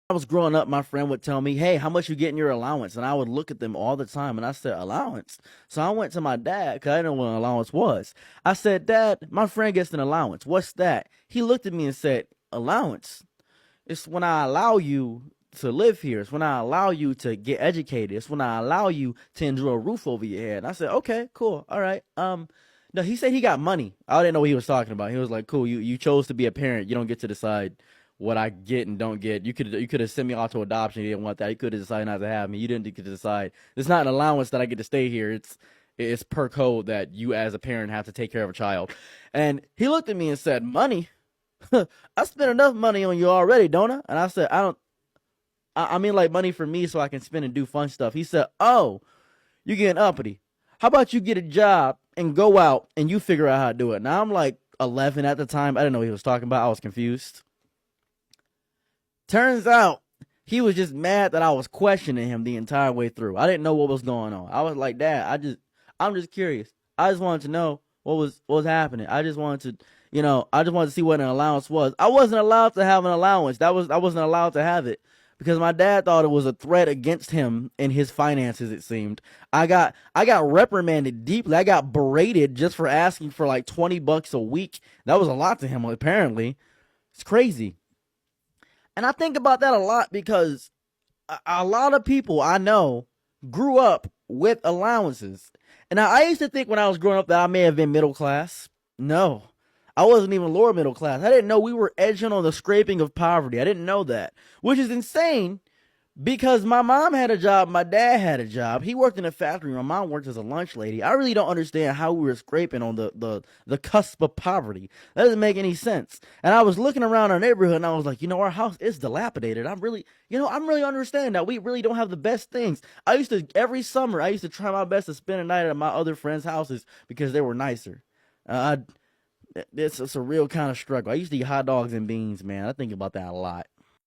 I was growing up, my friend would tell me, "Hey, how much you get in your allowance?" And I would look at them all the time, and I said, "Allowance." So I went to my dad because I didn't know what an allowance was. I said, "Dad, my friend gets an allowance. What's that?" He looked at me and said, "Allowance. It's when I allow you to live here. It's when I allow you to get educated. It's when I allow you to enjoy a roof over your head." And I said, "Okay, cool, all right." No, he said he got money. I didn't know what he was talking about. He was like, "Cool, you chose to be a parent. You don't get to decide what I get and don't get. You could have sent me off to adoption. You didn't want that. You could have decided not to have me. You didn't get to decide. It's not an allowance that I get to stay here. It's per code that you as a parent have to take care of a child." And he looked at me and said, "Money? I spent enough money on you already, don't I?" And I said, "I don't. I mean like money for me so I can spend and do fun stuff." He said, "Oh, you getting uppity? How about you get a job and go out and you figure out how to do it?" Now I'm like 11 at the time. I didn't know what he was talking about. I was confused. Turns out he was just mad that I was questioning him the entire way through. I didn't know what was going on. I was like, "Dad, I'm just curious. I just wanted to know what was happening. I just wanted to, I just wanted to see what an allowance was. I wasn't allowed to have an allowance. I wasn't allowed to have it because my dad thought it was a threat against him and his finances, it seemed. I got reprimanded deeply. I got berated just for asking for like $20 a week. That was a lot to him apparently. It's crazy. And I think about that a lot because a lot of people I know grew up with allowances. And I used to think when I was growing up that I may have been middle class. No, I wasn't even lower middle class. I didn't know we were edging on the scraping of poverty. I didn't know that, which is insane because my mom had a job, my dad had a job. He worked in a factory. My mom worked as a lunch lady. I really don't understand how we were scraping on the cusp of poverty. That doesn't make any sense. And I was looking around our neighborhood and I was like, our house is dilapidated. I'm really understanding that we really don't have the best things. Every summer, I used to try my best to spend a night at my other friends' houses because they were nicer. Uh, it's a real kind of struggle. I used to eat hot dogs and beans, man. I think about that a lot.